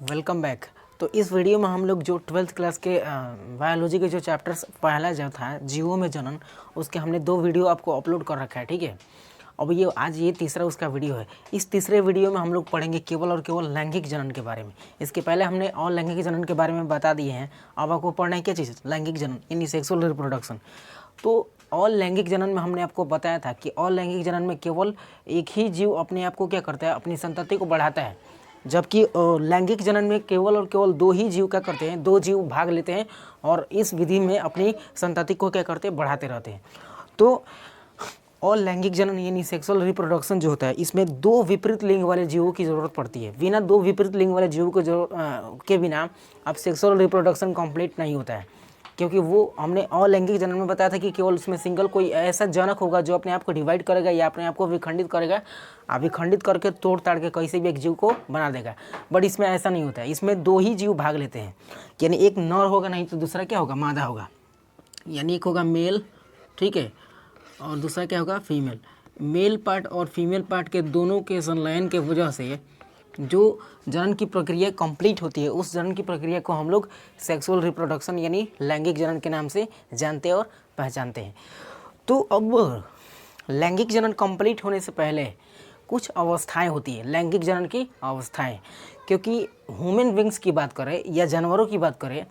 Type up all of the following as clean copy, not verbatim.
Welcome back. तो इस video में हम लोग जो 12th क्लास के बायोलॉजी के जो चैप्टर्स पहला जो था जीवों में जनन, उसके हमने 2 वीडियो आपको अपलोड कर रखा है। ठीक है, अब ये आज ये तीसरा उसका वीडियो है। इस तीसरे वीडियो में हम लोग पढ़ेंगे केवल और केवल लैंगिक जनन के बारे में। इसके पहले हमने और लैंगिक जनन के बारे में बता दिए हैं। अब आपको पढ़ना है क्या चीज़? लैंगिक जनन यानी सेक्सुअल रिप्रोडक्शन। तो और लैंगिक जनन में हमने आपको बताया था कि और लैंगिक जनन में केवल एक ही जीव अपने आप को क्या करता है, अपनी संतति को बढ़ाता है, जबकि लैंगिक जनन में केवल और केवल 2 ही जीव क्या करते हैं, 2 जीव भाग लेते हैं और इस विधि में अपनी संतति को क्या करते हैं, बढ़ाते रहते हैं। तो और लैंगिक जनन यानी सेक्सुअल रिप्रोडक्शन जो होता है, इसमें 2 विपरीत लिंग वाले जीवों की ज़रूरत पड़ती है। बिना 2 विपरीत लिंग वाले जीवों के बिना अब सेक्सुअल रिप्रोडक्शन कंप्लीट नहीं होता है, क्योंकि वो हमने अलैंगिक जनन में बताया था कि केवल उसमें सिंगल कोई ऐसा जनक होगा जो अपने आप को डिवाइड करेगा या अपने आप को विखंडित करेगा, विखंडित करके तोड़ ताड़ के कैसे भी एक जीव को बना देगा। बट इसमें ऐसा नहीं होता है, इसमें 2 ही जीव भाग लेते हैं। यानी एक नर होगा, नहीं तो दूसरा क्या होगा, मादा होगा। यानी एक होगा मेल, ठीक है, और दूसरा क्या होगा, फीमेल। मेल पार्ट और फीमेल पार्ट के दोनों के संलयन के वजह से जो जनन की प्रक्रिया कंप्लीट होती है, उस जनन की प्रक्रिया को हम लोग सेक्सुअल रिप्रोडक्शन यानी लैंगिक जनन के नाम से जानते और पहचानते हैं। तो अब लैंगिक जनन कंप्लीट होने से पहले कुछ अवस्थाएं होती है, लैंगिक जनन की अवस्थाएं। क्योंकि ह्यूमन बींग्स की बात करें या जानवरों की बात करें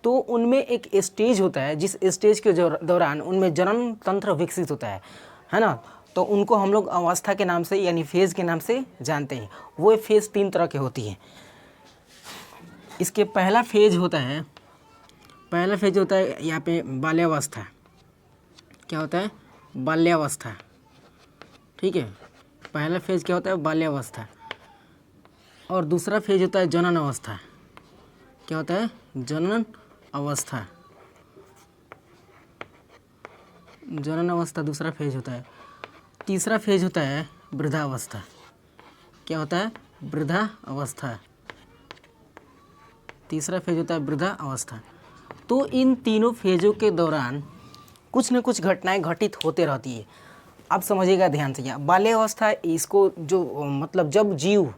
तो उनमें एक स्टेज होता है, जिस स्टेज के दौरान उनमें जनन तंत्र विकसित होता है ना। तो उनको हम लोग अवस्था के नाम से यानी फेज़ के नाम से जानते हैं। वो फेज़ 3 तरह के होती है। इसके पहला फेज़ होता है यहाँ पे बाल्यावस्था। क्या होता है? बाल्यावस्था। ठीक है, पहला फेज़ क्या होता है? बाल्यावस्था। और दूसरा फेज़ होता है जनन अवस्था। क्या होता है? जनन अवस्था। जनन अवस्था दूसरा फेज़ होता है। तीसरा फेज होता है वृद्धावस्था। क्या होता है? वृद्धा अवस्था। तीसरा फेज होता है वृद्धा अवस्था। तो इन तीनों फेजों के दौरान कुछ न कुछ घटनाएं घटित होते रहती है। अब समझिएगा ध्यान से। यहाँ बाल्यावस्था, इसको जो मतलब जब जीव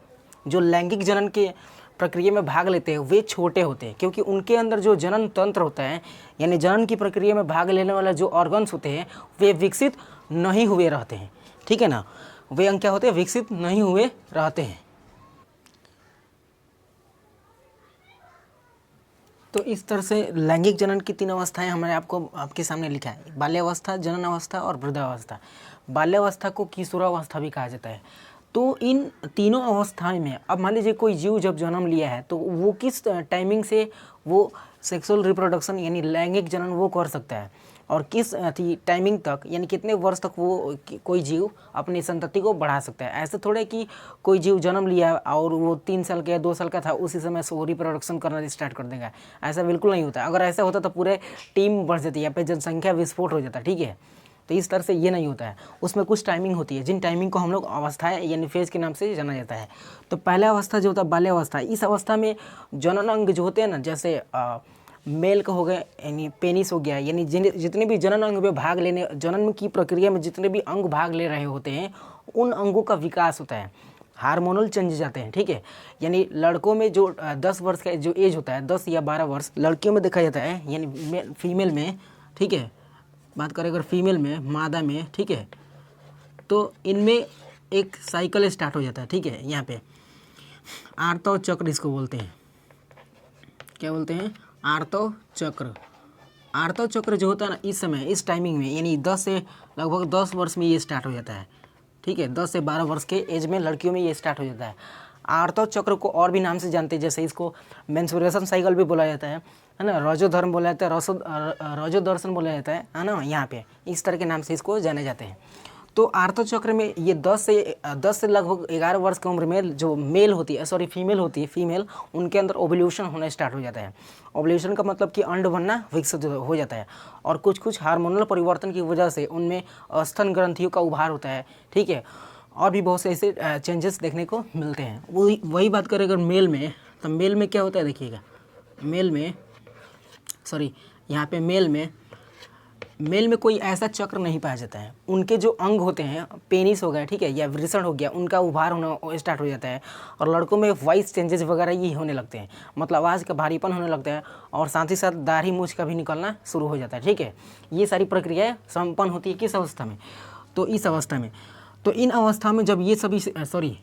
जो लैंगिक जनन के प्रक्रिया में भाग लेते हैं वे छोटे होते हैं, क्योंकि उनके अंदर जो जनन तंत्र होता है यानी जनन की प्रक्रिया में भाग लेने वाला जो ऑर्गन्स होते हैं वे विकसित नहीं हुए रहते हैं। ठीक है ना, वे अंग क्या होते हैं? विकसित नहीं हुए रहते हैं। तो इस तरह से लैंगिक जनन की 3 अवस्थाएं हमने आपके सामने लिखा है, बाल्यावस्था, जनन अवस्था और वृद्धावस्था। बाल्यावस्था को किशोरावस्था भी कहा जाता है। तो इन तीनों अवस्थाएं में अब मान लीजिए कोई जीव जब जन्म लिया है तो वो किस टाइमिंग से वो सेक्सुअल रिप्रोडक्शन यानी लैंगिक जनन वो कर सकता है, और किस टाइमिंग तक यानी कितने वर्ष तक वो कोई जीव अपनी संतति को बढ़ा सकता है। ऐसे थोड़े कि कोई जीव जन्म लिया और वो 3 साल का या 2 साल का था उसी समय से वो रिप्रोडक्शन करना स्टार्ट कर देगा। ऐसा बिल्कुल नहीं होता। अगर ऐसा होता तो पूरे टीम बढ़ जाती है, यहाँ पे जनसंख्या विस्फोट हो जाता। ठीक है, तो इस तरह से ये नहीं होता है। उसमें कुछ टाइमिंग होती है, जिन टाइमिंग को हम लोग अवस्थाएं यानी फेज के नाम से जाना जाता है। तो पहला अवस्था जो होता है बाल्यावस्था, इस अवस्था में जनन अंग जो होते हैं ना, जैसे मेल का हो गया यानी पेनिस हो गया, यानी जितने भी जनन अंग में भाग लेने, जनन की प्रक्रिया में जितने भी अंग भाग ले रहे होते हैं उन अंगों का विकास होता है, हार्मोनल चेंज जाते हैं। ठीक है, यानी लड़कों में जो 10 वर्ष का जो एज होता है, 10 या 12 वर्ष लड़कियों में देखा जाता है, यानी फीमेल में। ठीक है, बात करें अगर फीमेल में, मादा में, ठीक है, तो इनमें एक साइकिल स्टार्ट हो जाता है। ठीक है, यहाँ पे आर्तव चक्र इसको बोलते हैं। क्या बोलते हैं? आर्तव चक्र। आर्तव चक्र जो होता है ना, इस समय इस टाइमिंग में यानी 10 से लगभग 10 वर्ष में ये स्टार्ट हो जाता है। ठीक है, 10 से 12 वर्ष के एज में लड़कियों में ये स्टार्ट हो जाता है। आर्तव चक्र को और भी नाम से जानते हैं, जैसे इसको मेंस्ट्रुएशन साइकिल भी बोला जाता है ना, रजोधर्म बोला जाता है, रजोदर्शन बोला जाता है ना। यहाँ पे इस तरह के नाम से इसको जाने जाते हैं। तो आर्तव चक्र में ये 10 से लगभग 11 वर्ष की उम्र में जो मेल होती है, सॉरी फीमेल होती है, फीमेल, उनके अंदर ओवल्यूशन होना स्टार्ट हो जाता है। ओवल्यूशन का मतलब कि अंड बनना विकसित हो जाता है, और कुछ हार्मोनल परिवर्तन की वजह से उनमें स्तन ग्रंथियों का उभार होता है। ठीक है, और भी बहुत से ऐसे चेंजेस देखने को मिलते हैं। वही बात करें अगर मेल में, तो मेल में क्या होता है देखिएगा, मेल में, सॉरी यहाँ पे मेल में मेल में कोई ऐसा चक्र नहीं पाया जाता है। उनके जो अंग होते हैं, पेनिस हो गया, ठीक है, या वृषण हो गया, उनका उभार होना स्टार्ट हो जाता है और लड़कों में वॉइस चेंजेस वगैरह ये होने लगते हैं, मतलब आवाज़ का भारीपन होने लगता है और साथ ही साथ दाढ़ी मूछ का भी निकलना शुरू हो जाता है, ठीक है। ये सारी प्रक्रियाएँ संपन्न होती है किस अवस्था में, तो इस अवस्था में। तो इन अवस्था में जब ये सभी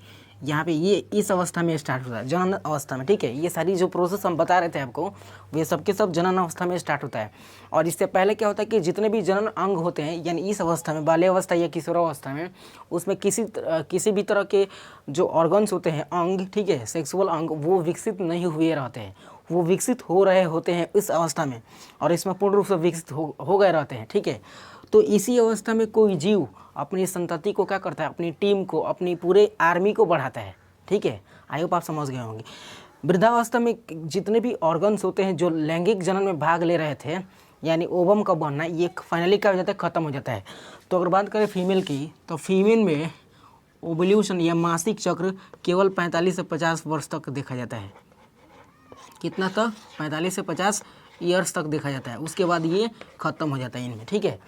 यहाँ पे ये इस अवस्था में स्टार्ट होता है, जनन अवस्था में, ठीक है। ये सारी जो प्रोसेस हम बता रहे थे आपको, वे सब के सब जनन अवस्था में स्टार्ट होता है। और इससे पहले क्या होता है कि जितने भी जनन अंग होते हैं, यानी इस अवस्था में, बाल्यावस्था या किशोरावस्था में, उसमें किसी भी तरह के जो ऑर्गन्स होते हैं, अंग, ठीक है, सेक्सुअल अंग, वो विकसित नहीं हुए रहते हैं, वो विकसित हो रहे होते हैं इस अवस्था में, और इसमें पूर्ण रूप से विकसित हो गए रहते हैं, ठीक है। तो इसी अवस्था में कोई जीव अपनी संतति को क्या करता है, अपनी टीम को, अपनी पूरे आर्मी को बढ़ाता है, ठीक है। आई होप आप समझ गए होंगे। वृद्धावस्था में जितने भी ऑर्गन्स होते हैं जो लैंगिक जनन में भाग ले रहे थे, यानी ओवम का बनना, ये फाइनली क्या हो जाता है, ख़त्म हो जाता है। तो अगर बात करें फीमेल की, तो फीमेल में ओवल्यूशन या मासिक चक्र केवल 45 से 50 वर्ष तक देखा जाता है। कितना तक, 45 से 50 ईयर्स तक देखा जाता है। उसके बाद ये ख़त्म हो जाता है इनमें, ठीक है।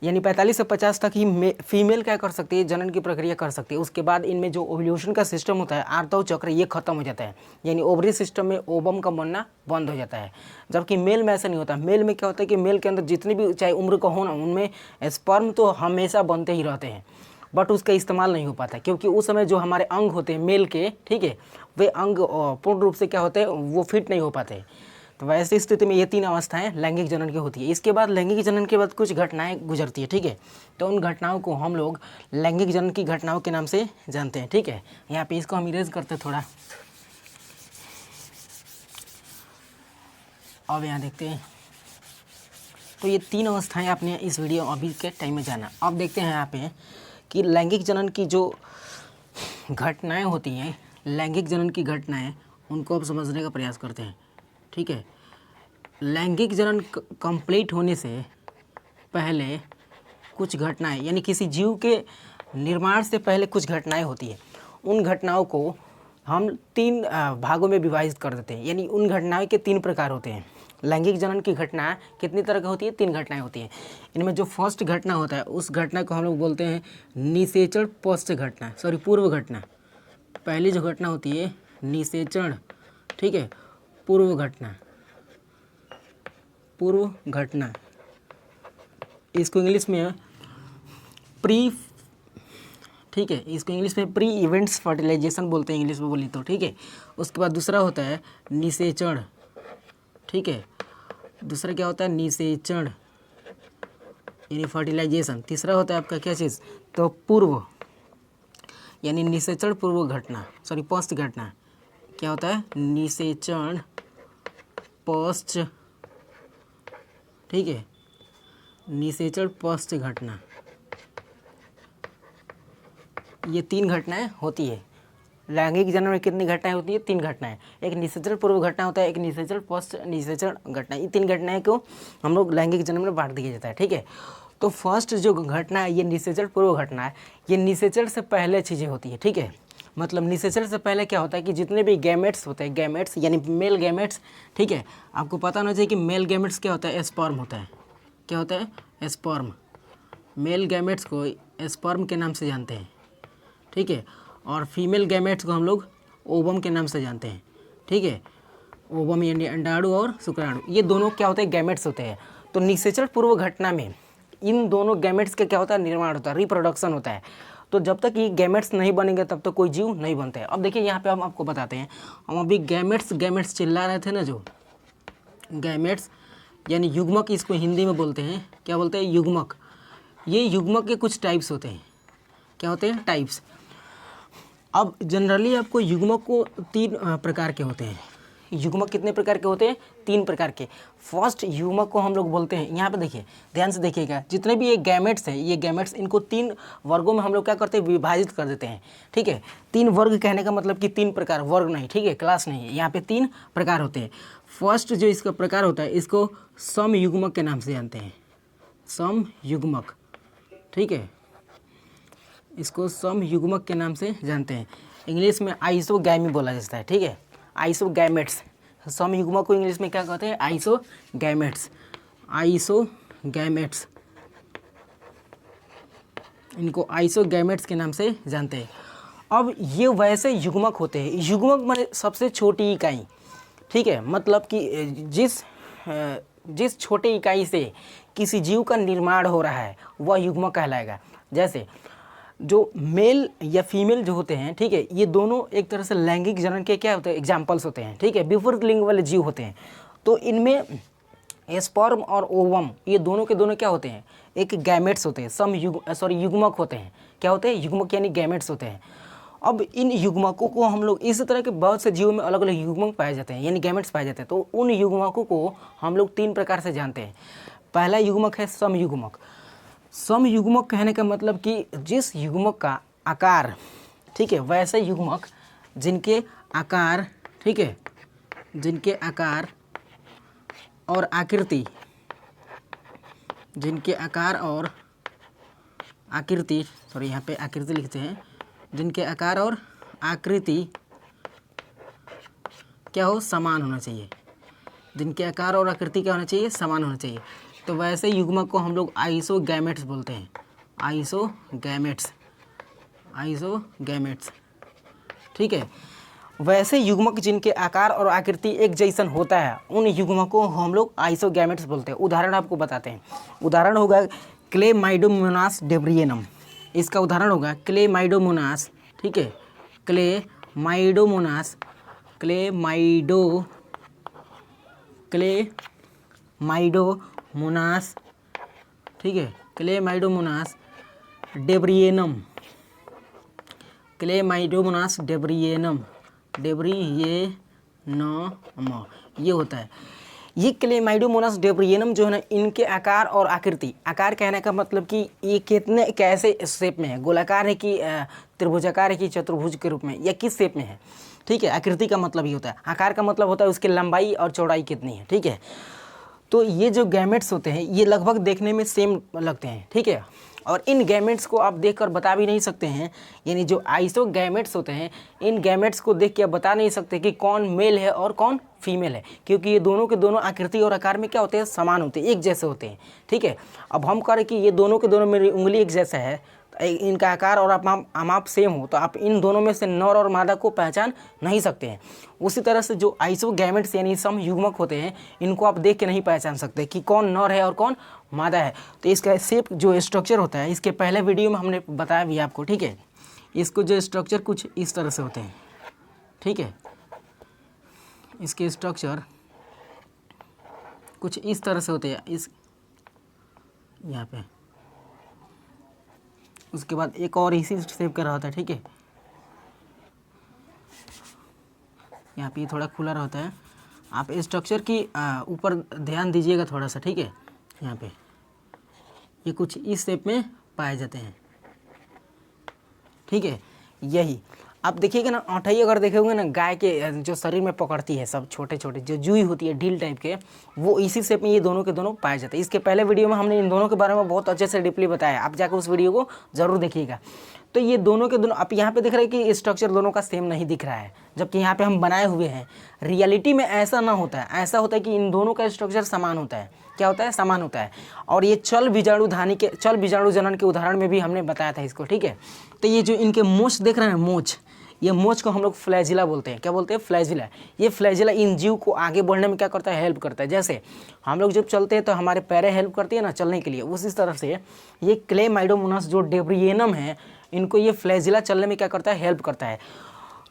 यानी 45 से 50 तक ही फीमेल क्या कर सकती है, जनन की प्रक्रिया कर सकती है। उसके बाद इनमें जो ओव्यूलेशन का सिस्टम होता है, आर्तव चक्र, ये खत्म हो जाता है, यानी ओवरी सिस्टम में ओवम का बनना बंद हो जाता है। जबकि मेल में ऐसा नहीं होता। मेल में क्या होता है कि मेल के अंदर जितनी भी चाहे उम्र का हो ना, उनमें स्पर्म तो हमेशा बनते ही रहते हैं, बट उसका इस्तेमाल नहीं हो पाता, क्योंकि उस समय जो हमारे अंग होते हैं मेल के, ठीक है, वे अंग पूर्ण रूप से क्या होते हैं, वो फिट नहीं हो पाते। तो वैसी स्थिति में ये तीन अवस्थाएं लैंगिक जनन की होती है। इसके बाद लैंगिक जनन के बाद कुछ घटनाएं गुजरती है, ठीक है। तो उन घटनाओं को हम लोग लैंगिक जनन की घटनाओं के नाम से जानते हैं, ठीक है। यहाँ पे इसको हम इरेज करते हैं थोड़ा। अब यहाँ देखते हैं, तो ये तीन अवस्थाएं आपने इस वीडियो अभी के टाइम में जाना। अब देखते हैं यहाँ पे कि लैंगिक जनन की जो घटनाएं होती हैं, लैंगिक जनन की घटनाएं, उनको अब समझने का प्रयास करते हैं, ठीक है। लैंगिक जनन कंप्लीट होने से पहले कुछ घटनाएं, यानी किसी जीव के निर्माण से पहले कुछ घटनाएं होती है। उन घटनाओं को हम तीन भागों में विभाजित कर देते हैं, यानी उन घटनाओं के तीन प्रकार होते हैं। लैंगिक जनन की घटना कितनी तरह की होती है, तीन घटनाएं होती हैं। इनमें जो फर्स्ट घटना होता है, उस घटना को हम लोग बोलते हैं निषेचन पश्च घटना, पूर्व घटना। पहली जो घटना होती है निषेचन, ठीक है, पूर्व घटना। इसको इंग्लिश में प्री, ठीक है, इसको इंग्लिश में प्री इवेंट्स फर्टिलाइजेशन बोलते हैं, इंग्लिश में बोली तो, ठीक है। उसके बाद दूसरा होता है निषेचन, ठीक है, दूसरा क्या होता है निषेचन यानी फर्टिलाइजेशन। तीसरा होता है आपका क्या चीज़, तो पूर्व, यानी निषेचन पूर्व घटना, पश्च घटना। क्या होता है निषेचन पश्च, ठीक है, निषेचन पश्च घटना। ये तीन घटनाएं होती है। लैंगिक जनन में कितनी घटनाएं होती है, तीन घटनाएं। एक निषेचन पूर्व घटना होता है, एक निषेचन पश्च निषेचन घटना। ये तीन घटनाएं को हम लोग लैंगिक जनन में बांट दिया जाता है, ठीक है। तो फर्स्ट जो घटना है ये निषेचन पूर्व घटना है। ये निषेचन से पहले चीज़ें होती है, ठीक है। मतलब निषेचन से पहले क्या होता है कि जितने भी गैमेट्स होते हैं, गैमेट्स यानी मेल गैमेट्स, ठीक है। आपको पता होना चाहिए कि मेल गैमेट्स क्या होता है, स्पर्म होता है। क्या होता है, स्पर्म। मेल गैमेट्स को स्पर्म के नाम से जानते हैं, ठीक है। और फीमेल गैमेट्स को हम लोग ओवम के नाम से जानते हैं, ठीक है। ओवम यानी अंडाणु और शुक्राणु, ये दोनों क्या होते हैं, गैमेट्स होते हैं। तो निषेचन पूर्व घटना में इन दोनों गैमेट्स का क्या होता है, निर्माण होता है, रिप्रोडक्शन होता है। तो जब तक ये गैमेट्स नहीं बनेंगे तब तक कोई जीव नहीं बनता है। अब देखिए यहाँ पे हम आपको बताते हैं, हम अभी गैमेट्स चिल्ला रहे थे ना, जो गैमेट्स यानी युग्मक, इसको हिंदी में बोलते हैं, क्या बोलते हैं, युग्मक। ये युग्मक के कुछ टाइप्स होते हैं। क्या होते हैं, टाइप्स। अब जनरली आपको युग्मक को तीन प्रकार के होते हैं। युग्मक कितने प्रकार के होते हैं, तीन प्रकार के। फर्स्ट युग्मक को हम लोग बोलते हैं, यहाँ पे देखिए, ध्यान से देखिएगा, जितने भी ये गैमेट्स हैं, ये गैमेट्स, इनको तीन वर्गों में हम लोग क्या करते हैं, विभाजित कर देते हैं, ठीक है। तीन वर्ग कहने का मतलब कि तीन प्रकार, वर्ग नहीं, ठीक है, क्लास नहीं है, यहाँ पे तीन प्रकार होते हैं। फर्स्ट जो इसका प्रकार होता है, इसको समयुग्मक के नाम से जानते हैं, समयुग्मक, ठीक है। इसको समयुग्मक के नाम से जानते हैं। इंग्लिश में आइसोगैमी बोला जाता है, ठीक है, आइसोगैमेट्स। समयुग्मक को इंग्लिश में क्या कहते हैं, आइसोगैमेट्स, आइसोगैमेट्स, गैमेट्स, इनको आइसोगैमेट्स के नाम से जानते हैं। अब ये वैसे युग्मक होते हैं, युग्मक माने सबसे छोटी इकाई, ठीक है, मतलब कि जिस छोटे इकाई से किसी जीव का निर्माण हो रहा है वह युग्मक कहलाएगा। जैसे जो मेल या फीमेल जो होते हैं, ठीक है, ये दोनों एक तरह से लैंगिक जनन के क्या होते हैं, एग्जाम्पल्स होते हैं, ठीक है, विपरीत लिंग वाले जीव होते हैं। तो इनमें स्पर्म और ओवम ये दोनों के दोनों क्या होते हैं, एक गैमेट्स होते हैं, युग्मक होते हैं। क्या होते हैं, युग्मक यानी गैमेट्स होते हैं। अब इन युग्मकों को हम लोग इस तरह के बहुत से जीवों में अलग अलग युग्मक पाए जाते हैं, यानी गैमेट्स पाए जाते हैं। तो उन युग्मकों को हम लोग 3 प्रकार से जानते हैं। पहला युग्मक है समयुग्मक। समयुग्मक कहने का मतलब कि जिस युग्मक का आकार, ठीक है, वैसे युग्मक जिनके आकार, ठीक है, जिनके आकार और आकृति, जिनके आकार और आकृति, सॉरी यहाँ पे आकृति लिखते हैं, जिनके आकार और आकृति क्या हो, समान होना चाहिए। जिनके आकार और आकृति क्या होना चाहिए, समान होना चाहिए। तो वैसे युग्मक को हम लोग आइसोगैमेट्स बोलते हैं। आइसोगैमेट्स, ठीक है। वैसे युग्मक जिनके आकार और आकृति एक जैसन होता है उन युग्मकों को हम लोग आइसोगैमेट्स बोलते हैं। उदाहरण आपको बताते हैं। उदाहरण होगा क्लेमाइडोमोनास डेब्रियनम, इसका उदाहरण होगा क्लेमाइडोमोनास, ठीक है, क्लेमाइडोमोनास, ठीक है, क्लेमाइडोमोनास डेब्रियनम, ये होता है। ये क्लेमाइडोमोनास डेब्रियनम जो है ना, इनके आकार और आकृति, आकार कहने का मतलब कि ये कितने कैसे शेप में है, गोलाकार है कि त्रिभुजाकार है कि चतुर्भुज के रूप में, या किस शेप में है, ठीक है। आकृति का मतलब ये होता है, आकार का मतलब होता है उसकी लंबाई और चौड़ाई कितनी है, ठीक है। तो ये जो गैमेट्स होते हैं ये लगभग देखने में सेम लगते हैं, ठीक है। और इन गैमेट्स को आप देखकर बता भी नहीं सकते हैं, यानी जो आइसोगैमेट्स होते हैं इन गैमेट्स को देख के आप बता नहीं सकते कि कौन मेल है और कौन फीमेल है, क्योंकि ये दोनों के दोनों आकृति और आकार में क्या होते हैं, समान होते हैं, एक जैसे होते हैं, ठीक है। अब हम कह रहे कि ये दोनों के दोनों मेरी उंगली एक जैसा है, इनका आकार और आप सेम हो, तो आप इन दोनों में से नर और मादा को पहचान नहीं सकते हैं। उसी तरह से जो आइसोगैमेट्स यानी समयुग्मक होते हैं इनको आप देख के नहीं पहचान सकते कि कौन नर है और कौन मादा है। तो इसका शेप जो स्ट्रक्चर होता है, इसके पहले वीडियो में हमने बताया भी आपको, ठीक है। इसको जो स्ट्रक्चर कुछ इस तरह से होते हैं, ठीक है, इसके स्ट्रक्चर कुछ इस तरह से होते हैं, इस यहाँ पे। उसके बाद एक और इसी शेप का रहता है, ठीक है, यहाँ पे थोड़ा खुला रहता है। आप स्ट्रक्चर की ऊपर ध्यान दीजिएगा थोड़ा सा, ठीक है। यहाँ पे ये कुछ इस शेप में पाए जाते हैं, ठीक है। यही आप देखिएगा ना, औंठाई अगर देखे होंगे ना, गाय के जो शरीर में पकड़ती है, सब छोटे छोटे जो जुई होती है ढील टाइप के, वो इसी शेप में ये दोनों के दोनों पाए जाते हैं। इसके पहले वीडियो में हमने इन दोनों के बारे में बहुत अच्छे से डीपली बताया, आप जाकर उस वीडियो को जरूर देखिएगा। तो ये दोनों के दोनों, आप यहाँ पे देख रहे हैं कि स्ट्रक्चर दोनों का सेम नहीं दिख रहा है, जबकि यहाँ पे हम बनाए हुए हैं। रियलिटी में ऐसा ना होता है, ऐसा होता है कि इन दोनों का स्ट्रक्चर समान होता है। क्या होता है, समान होता है। और ये चल बीजाणु जनन के उदाहरण में भी हमने बताया था इसको, ठीक है। तो ये जो इनके मोच देख रहे हैं, मोच, ये मोच को हम लोग फ्लैजिला बोलते हैं। क्या बोलते हैं, फ्लैजिला। ये फ्लैजिला इन जीव को आगे बढ़ने में क्या करता है, हेल्प करता है। जैसे हम लोग जब चलते हैं तो हमारे पैरें हेल्प करती है ना चलने के लिए, उसी तरह से ये क्लेमाइडोमोनास जो डेब्रियनम है, इनको ये फ्लैजिला चलने में क्या करता है, हेल्प करता है।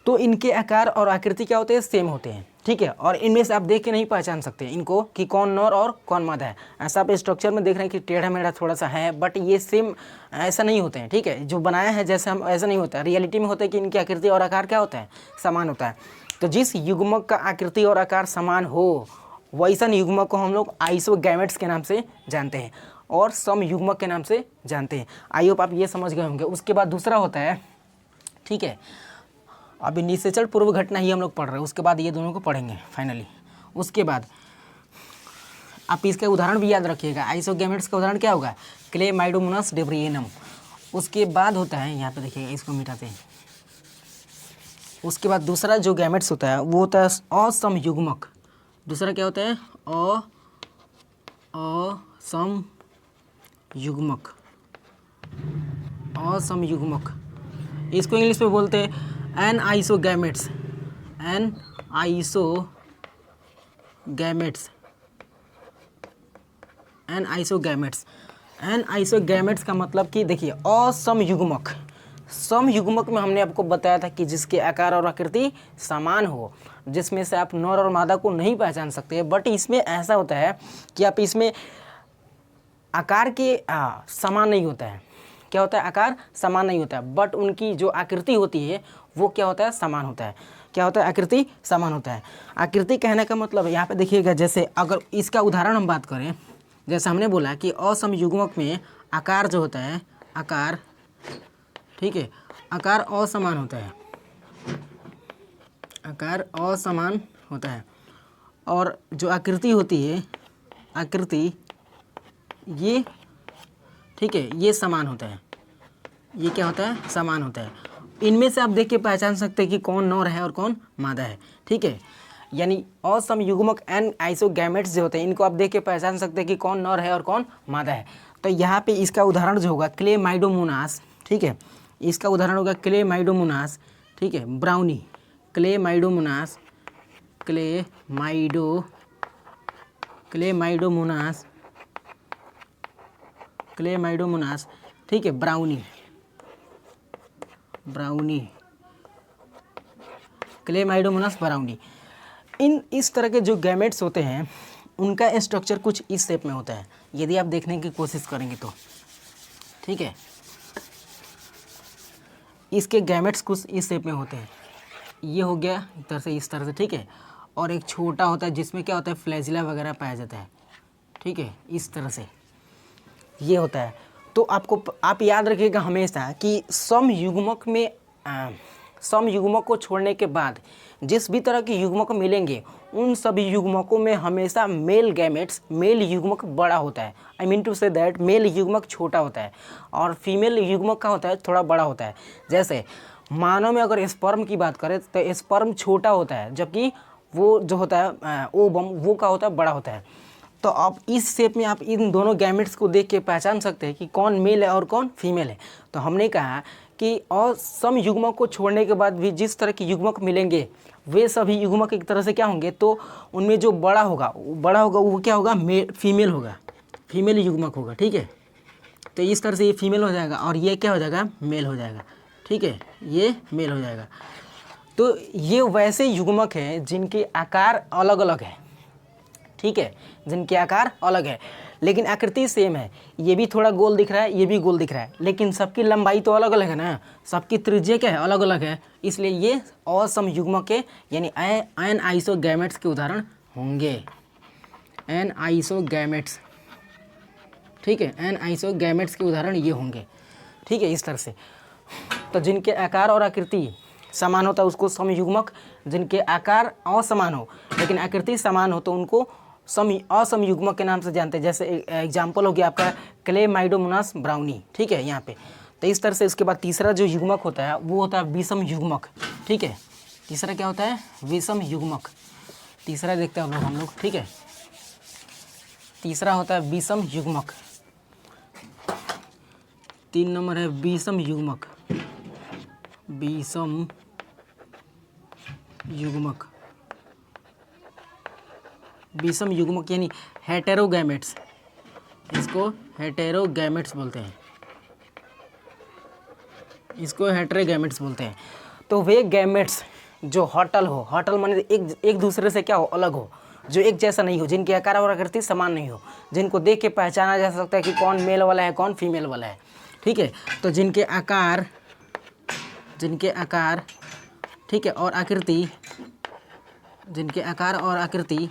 तो इनके आकार और आकृति क्या होते हैं, सेम होते हैं, ठीक है। और इनमें से आप देख के नहीं पहचान सकते इनको कि कौन नर और कौन मादा है। ऐसा आप स्ट्रक्चर में देख रहे हैं कि टेढ़ा मेढ़ा थोड़ा सा है, बट ये सेम ऐसा नहीं होते हैं, ठीक है। जो बनाया है जैसे हम, ऐसा नहीं होता है। रियलिटी में होता है कि इनकी आकृति और आकार क्या होता है, समान होता है। तो जिस युग्मक का आकृति और आकार समान हो वैसा युग्मक को हम लोग आइसोगैमेट्स के नाम से जानते हैं और समयुग्मक के नाम से जानते हैं। आई होप आप ये समझ गए होंगे। उसके बाद दूसरा होता है, ठीक है, अभी निषेचन पूर्व घटना ही हम लोग पढ़ रहे हैं, उसके बाद ये दोनों को पढ़ेंगे फाइनली। उसके बाद आप इसका उदाहरण भी याद रखिएगा। आइसोगैमेट्स का उदाहरण क्या होगा, क्लेमाइडोमोनास डेब्रियनम। उसके बाद होता है, यहाँ पे देखिएगा, इसको मिटाते हैं। उसके बाद दूसरा जो गैमेट्स होता है वो होता है असमयुग्मक। दूसरा क्या होता है, असमयुग्मक, युग्मक, असमयुग्मक, इसको इंग्लिश में बोलते हैं एनआइसोगैमेट्स, एनआइसोगैमेट्स, एनआइसोगैमेट्स। एनआइसोगैमेट्स का मतलब कि देखिए असमयुग्मक, समयुग्मक में हमने आपको बताया था कि जिसके आकार और आकृति समान हो, जिसमें से आप नर और मादा को नहीं पहचान सकते। बट इसमें ऐसा होता है कि आप इसमें आकार के समान नहीं होता है। क्या होता है? आकार समान नहीं होता है, बट उनकी जो आकृति होती है वो क्या होता है? समान होता है। क्या होता है? आकृति समान होता है। आकृति कहने का मतलब यहाँ पे देखिएगा, जैसे अगर इसका उदाहरण हम बात करें, जैसे हमने बोला कि असमयुग्मक में आकार जो होता है, आकार, ठीक है, आकार असमान होता है, आकार असमान होता है, और जो आकृति होती है, आकृति ये, ठीक है, ये समान होता है। ये क्या होता है? समान होता है। इनमें से आप देख के पहचान सकते हैं कि कौन नर है और कौन मादा है, ठीक है। यानी असमयुग्मक एनआइसोगैमेट्स जो होते हैं, इनको आप देख के पहचान सकते हैं कि कौन नर है और कौन मादा है। तो यहाँ पे इसका उदाहरण जो होगा क्लेमाइडोमोनास, ठीक है, इसका उदाहरण होगा क्लेमाइडोमोनास, ठीक है, ब्राउनी, क्लेमाइडोमोनास, क्लेमाइडोमोनास, ठीक है, ब्राउनी, क्लेमाइडोमोनास ब्राउनी। इस तरह के जो गैमेट्स होते हैं उनका स्ट्रक्चर कुछ इस शेप में होता है, यदि आप देखने की कोशिश करेंगे तो, ठीक है, इसके गैमेट्स कुछ इस शेप में होते हैं। ये हो गया इस तरह से, ठीक है। और एक छोटा होता है जिसमें क्या होता है? फ्लैजिला वगैरह पाया जाता है, ठीक है, इस तरह से ये होता है। तो आप याद रखिएगा हमेशा कि समयुग्मक को छोड़ने के बाद जिस भी तरह के युग्मक मिलेंगे उन सभी युग्मकों में हमेशा मेल युग्मक बड़ा होता है। I mean to say that male युग्मक छोटा होता है और फीमेल युग्मक का होता है थोड़ा बड़ा होता है। जैसे मानव में अगर स्पर्म की बात करें तो स्पर्म छोटा होता है, जबकि वो जो होता है ओवम, वो का होता है बड़ा होता है। तो आप इस शेप में आप इन दोनों गैमेट्स को देख के पहचान सकते हैं कि कौन मेल है और कौन फीमेल है। तो हमने कहा कि और समयुग्मक को छोड़ने के बाद भी जिस तरह के युग्मक मिलेंगे वे सभी युग्मक एक तरह से क्या होंगे? तो उनमें जो बड़ा होगा वो क्या होगा? फीमेल होगा, फीमेल युग्मक होगा, ठीक है। तो इस तरह से ये फीमेल हो जाएगा और ये क्या हो जाएगा? मेल हो जाएगा, ठीक है, ये मेल हो जाएगा। तो ये वैसे युग्मक हैं जिनके आकार अलग अलग है, ठीक है, जिनके आकार अलग है लेकिन आकृति सेम है। ये भी थोड़ा गोल दिख रहा है, ये भी गोल दिख रहा है, लेकिन सबकी लंबाई तो अलग अलग है ना, सबकी त्रिज्या क्या है? अलग अलग है। इसलिए ये असमयुग्मक के यानी एनआइसोगैमेट्स के उदाहरण होंगे, एनआइसोगैमेट्स, ठीक है, एनआइसोगैमेट्स के उदाहरण ये होंगे, ठीक है, इस तरह से। तो जिनके आकार और आकृति समान होता है उसको समयुग्मक, जिनके आकार असमान हो लेकिन आकृति समान हो तो उनको असमयुग्मक के नाम से जानते हैं। जैसे एग्जाम्पल हो गया आपका क्लेमाइडोमोनास ब्राउनी, ठीक है, यहाँ पे। तो इस तरह से उसके बाद तीसरा जो युग्मक होता है वो होता है विषम युग्मक, ठीक है। तीसरा क्या होता है? विषम युग्मक। तीसरा देखते हैं हम लोग, ठीक है। तीसरा होता है विषम युग्मक। 3 नंबर है विषम युग्मक, विषम युग्मक, विषम युग्मक यानी हेटेरोगैमेट्स, इसको हेटेरोगैमेट्स बोलते हैं, इसको हेटेरोगैमेट्स बोलते हैं। तो वे गैमेट्स जो हॉटल माने एक दूसरे से क्या हो? अलग हो, जो एक जैसा नहीं हो, जिनके आकार और आकृति समान नहीं हो, जिनको देख के पहचाना जा सकता है कि कौन मेल वाला है कौन फीमेल वाला है, ठीक है। तो जिनके आकार, ठीक है, और आकृति, जिनके आकार और आकृति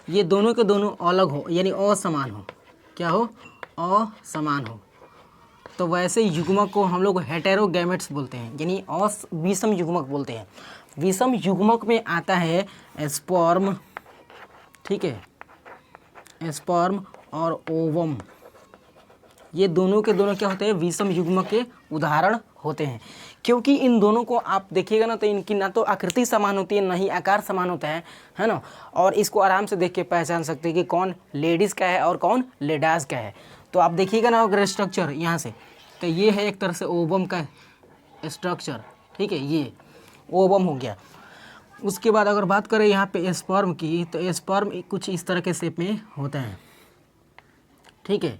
ये दोनों के दोनों अलग हो यानी असमान हो, क्या हो? असमान हो, तो वैसे युग्मक को हम लोग हेटेरोगैमेट्स बोलते हैं यानी विषम युग्मक बोलते हैं। विषम युग्मक में आता है स्पर्म, ठीक है, स्पर्म और ओवम, ये दोनों के दोनों क्या होते हैं? विषम युग्मक के उदाहरण होते हैं। क्योंकि इन दोनों को आप देखिएगा ना तो इनकी ना तो आकृति समान होती है ना ही आकार समान होता है ना। और इसको आराम से देख के पहचान सकते हैं कि कौन लेडीज़ का है और कौन लेडास का है। तो आप देखिएगा ना अगर स्ट्रक्चर यहाँ से, तो ये है एक तरह से ओवम का स्ट्रक्चर, ठीक है, ये ओवम हो गया। उसके बाद अगर बात करें यहाँ पे स्पर्म की, तो स्पर्म कुछ इस तरह के शेप में होता है, ठीक है,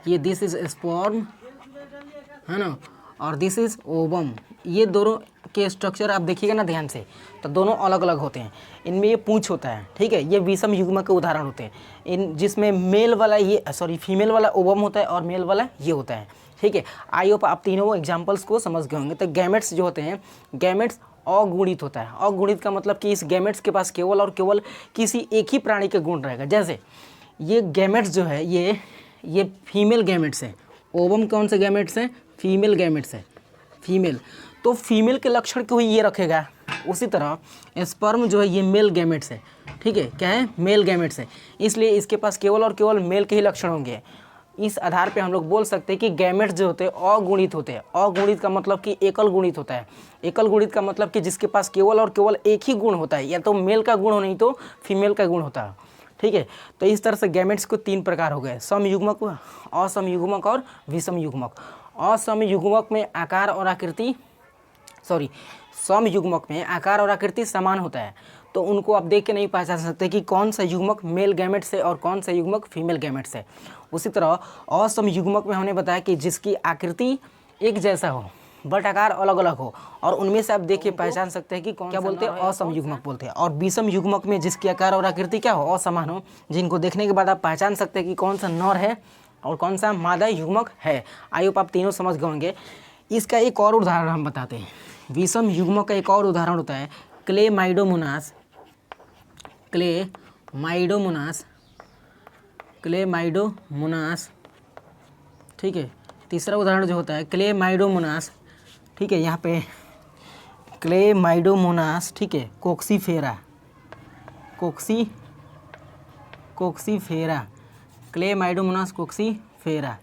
ये दिस इज स्पर्म है ना, और दिस इज ओवम। ये दोनों के स्ट्रक्चर आप देखिएगा ना ध्यान से, तो दोनों अलग अलग होते हैं। इनमें ये पूंछ होता है, ठीक है, ये विषम युग्मक के उदाहरण होते हैं इन, जिसमें मेल वाला ये फीमेल वाला ओवम होता है और मेल वाला ये होता है, ठीक है। आई होप आप तीनों एग्जाम्पल्स को समझ गए होंगे। तो गैमेट्स जो होते हैं, गैमेट्स अगुणित होता है। अगुणित का मतलब कि इस गैमेट्स के पास केवल और केवल किसी एक ही प्राणी का गुण रहेगा। जैसे ये गैमेट्स जो है ये फीमेल गैमेट्स है। ओवम कौन से गैमेट्स हैं? फीमेल गैमेट्स है, फीमेल। तो फीमेल के लक्षण को ही ये रखेगा। उसी तरह स्पर्म जो है ये मेल गैमेट्स है, ठीक है, क्या है? मेल गैमेट्स है, इसलिए इसके पास केवल और केवल मेल के ही लक्षण होंगे। इस आधार पे हम लोग बोल सकते हैं कि गैमेट्स जो होते हैं अगुणित होते हैं। अगुणित का मतलब कि एकल गुणित होता है। एकल गुणित का मतलब कि जिसके पास केवल और केवल एक ही गुण होता है, या तो मेल का गुण हो नहीं तो फीमेल का गुण होता है, ठीक है। तो इस तरह से गैमेट्स को 3 प्रकार हो गए, समयुग्मक, असमयुग्मक और विषम युग्मक। असमयुग्मक में आकार और आकृति समयुग्मक में आकार और आकृति समान होता है, तो उनको आप देख के नहीं पहचान सकते कि कौन सा युग्मक मेल गैमेट से और कौन सा युग्मक फीमेल गैमेट से। उसी तरह असमयुग्मक में हमने बताया कि जिसकी आकृति एक जैसा हो बट आकार अलग अलग हो, और उनमें से आप देख के पहचान सकते हैं कि कौन क्या बोलते हैं, असमयुग्मक बोलते हैं। और विषम युग्मक में जिसकी आकार और आकृति क्या हो, असमान हो, जिनको देखने के बाद आप पहचान सकते हैं कि कौन सा नर है और कौन सा मादा युग्मक है। आई होप आप तीनों समझ गए होंगे। इसका एक और उदाहरण हम बताते हैं। विषम युग्मक का एक और उदाहरण होता है क्लेमाइडोमोनास, क्लेमाइडोमोनास, ठीक है। तीसरा उदाहरण जो होता है क्लेमाइडोमोनास, ठीक है, यहाँ पे क्लेमाइडोमोनास, ठीक है, कोक्सीफेरा, क्लेमाइडोमोनास कोक्सीफेरा।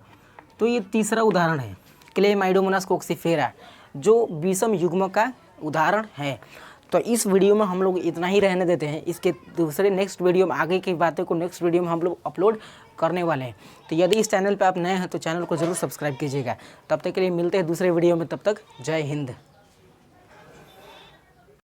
तो ये तीसरा उदाहरण है क्लेमाइडोमोनास कोक्सीफेरा, जो विषम युग्मक का उदाहरण है। तो इस वीडियो में हम लोग इतना ही रहने देते हैं। इसके दूसरे नेक्स्ट वीडियो में आगे की बातें को नेक्स्ट वीडियो में हम लोग अपलोड करने वाले हैं। तो यदि इस चैनल पे आप नए हैं तो चैनल को ज़रूर सब्सक्राइब कीजिएगा। तब तक के लिए मिलते हैं दूसरे वीडियो में, तब तक जय हिंद।